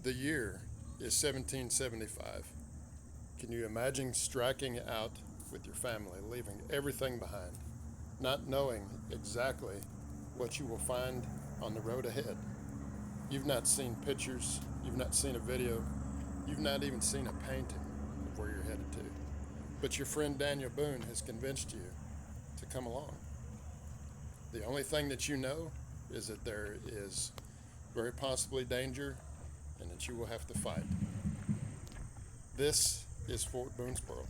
The year is 1775. Can you imagine striking out with your family, leaving everything behind, not knowing exactly what you will find on the road ahead? You've not seen pictures, you've not seen a video, you've not even seen a painting of where you're headed to. But your friend Daniel Boone has convinced you to come along. The only thing that you know is that there is very possibly danger and that you will have to fight. This is Fort Boonesborough,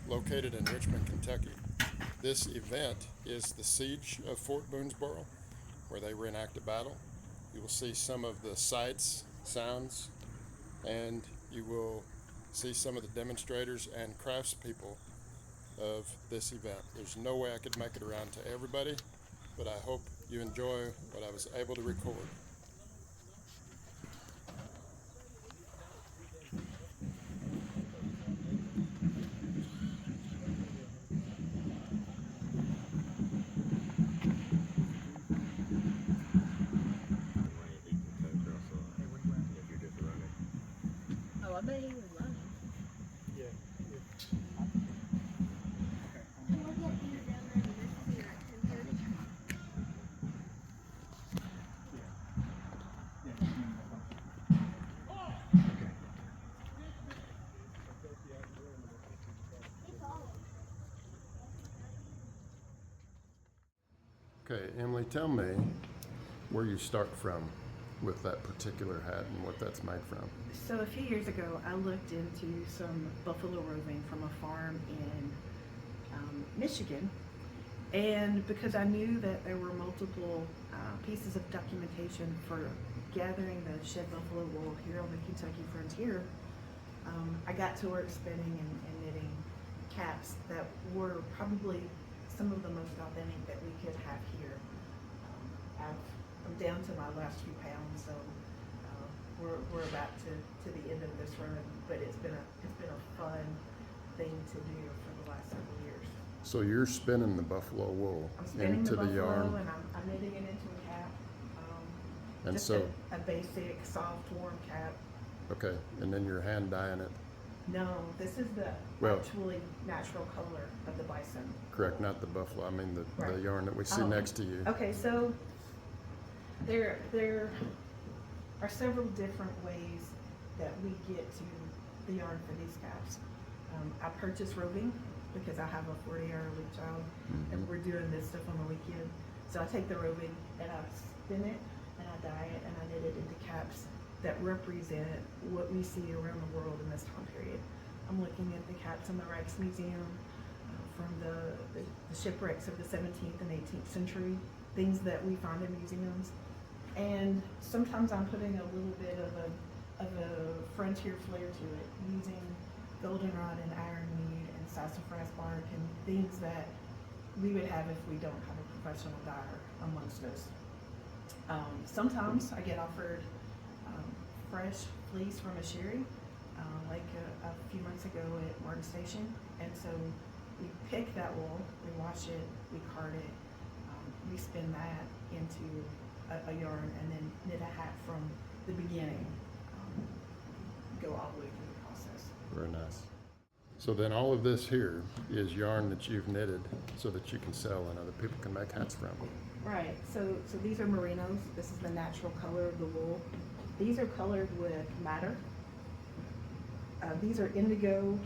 located in Richmond, Kentucky. This event is the Siege of Fort Boonesborough, where they reenact a battle. You will see some of the sights, sounds, and you will see some of the demonstrators and craftspeople of this event. There's no way I could make it around to everybody, but I hope you enjoy what I was able to record. Oh, I bet he was running. Yeah. Okay, Emily, tell me where you start from with that particular hat and what that's made from. So a few years ago, I looked into some buffalo roving from a farm in Michigan, and because I knew that there were multiple pieces of documentation for gathering the shed buffalo wool here on the Kentucky frontier, I got to work spinning and knitting caps that were probably some of the most authentic that we could have here. I'm down to my last few pounds, so we're about to the end of this run, but it's been a fun thing to do for the last several years. So you're spinning the buffalo wool I'm spinning into the the buffalo yarn, and I'm knitting it into a cap. and Just so a basic, soft, warm cap. okay, and then you're hand dyeing it. No, this is the Well- actually natural color of the bison. Correct, not the buffalo. I mean the Right. yarn that we see Oh, next to you. Okay, so there are several different ways that we get to the yarn for these caps. I purchase roving because I have a 40-hour-a-week child, and we're doing this stuff on the weekend. So I take the roving and I spin it and I dye it and I knit it into caps that represent what we see around the world in this time period. I'm looking at the caps in the Rijksmuseum from the shipwrecks of the 17th and 18th century, things that we find in museums. And sometimes I'm putting a little bit of a frontier flair to it, using goldenrod and ironweed and sassafras bark and things that we would have if we don't have a professional dyer amongst us. Sometimes I get offered fresh fleece from a sherry, like a few months ago at Martin Station, and so we pick that wool, we wash it, we card it, we spin that into a yarn, and then knit a hat from the beginning, go all the way through the process. Very nice. So then all of this here is yarn that you've knitted so that you can sell and other people can make hats from. Right, so these are merinos. This is the natural color of the wool. These are colored with madder. These are indigo.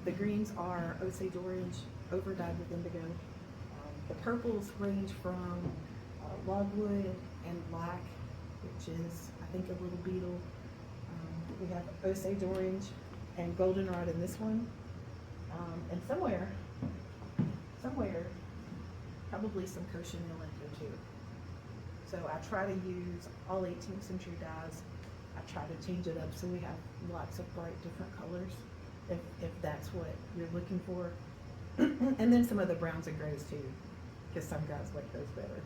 The greens are Osage orange, overdyed with indigo. The purples range from logwood and black, which is, I think, a little beetle. We have Osage orange and goldenrod in this one. And somewhere, probably some cochineal in here too. So I try to use all 18th century dyes. I try to change it up so we have lots of bright different colors, if that's what you're looking for. And then some of the browns and grays too, because some guys like those better.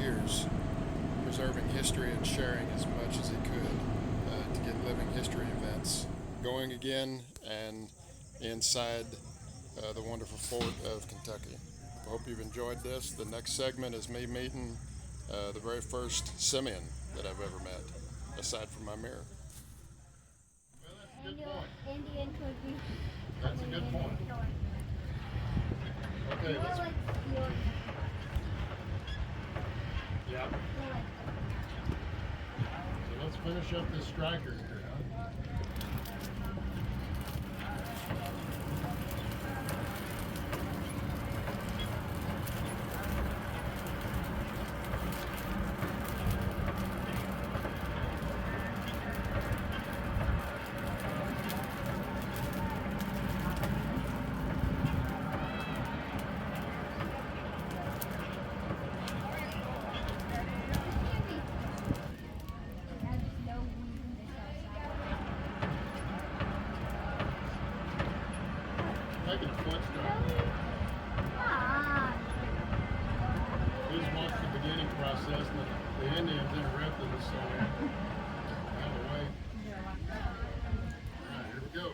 years preserving history and sharing as much as he could to get living history events going again and inside the wonderful fort of Kentucky. I hope you've enjoyed this. The next segment is me meeting the very first Simeon that I've ever met, aside from my mirror. Well, that's a good point. Indian cookie. That's a good point. Okay, More let's. like yours. Yeah. More like So let's finish up this striker here, huh? Making a foot strike. We just watched the beginning process, and the Indians interrupted us, so out of the way. All right, here we go.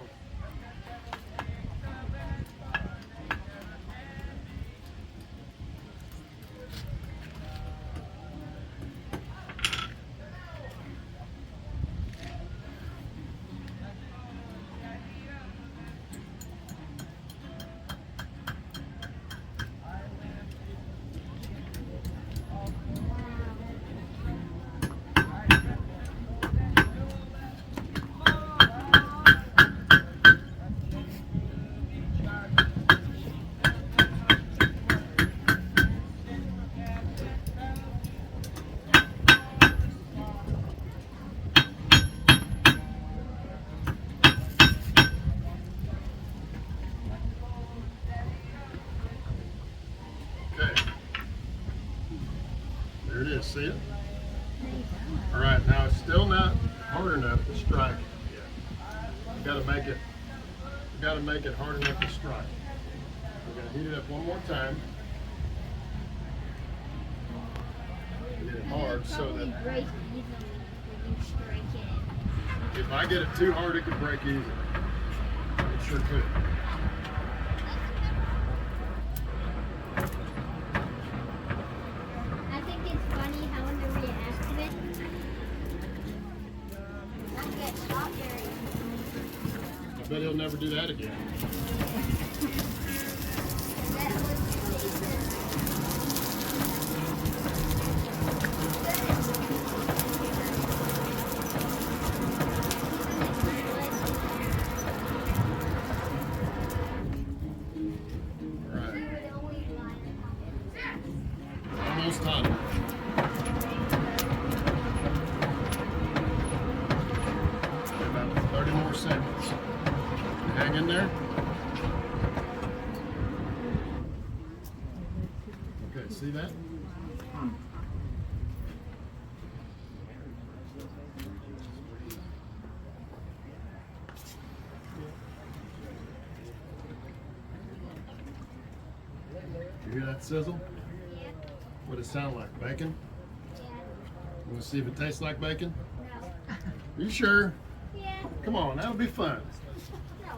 Okay. There it is, see it? All right, now it's still not hard enough to strike. You gotta make it hard enough to strike. We're gonna heat it up one more time. Get it hard so that break easily when you strike it. if I get it too hard, it could break easily. It sure could. I think it's funny how in the reenactment, one gets shot very easily. I bet he'll never do that again. That was All right, almost done. About 30 more seconds. Hang in there. Okay, see that? You hear that sizzle? Yeah. What does it sound like? Bacon? Yeah. You want to see if it tastes like bacon? No. You sure? Yeah. Come on, that'll be fun. No.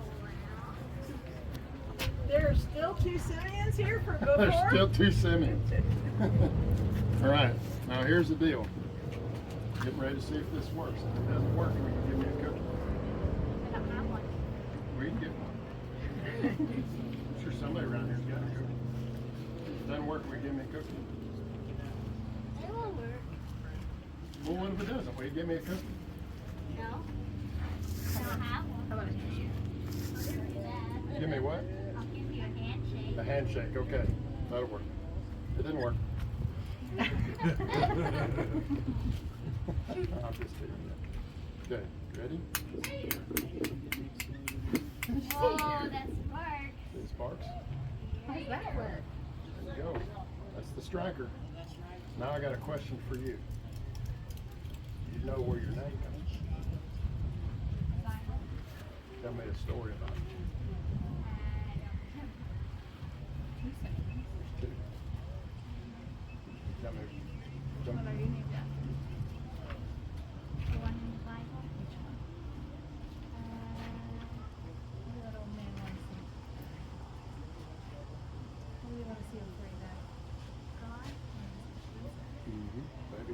There are still two Simeons here for before? There's still two Simeons. All right, now here's the deal. Getting ready to see if this works. If it doesn't work, we can give me a cookie. I don't have one. We can get one. I'm sure somebody around here's got a cookie. If it doesn't work, we give me a cookie. It won't work. Well, what if it doesn't? Will you give me a cookie? No. I don't have one. How about a handshake? Give me what? I'll give you a handshake. A handshake, okay. That'll work. It didn't work. I'm just kidding. Okay, ready? Oh, that spark. See sparks? How does that work? There you go. That's the striker. Now I got a question for you. You know where your name comes from. Tell me a story about it. There's two. Tell me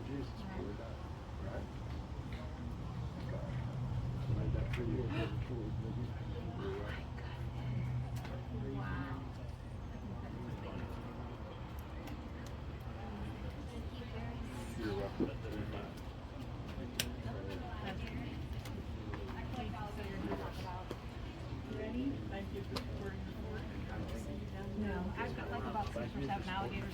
Jesus before we die, right? He made that for you. Wow. You're welcome. No, I've got like about 6 or 7 alligators.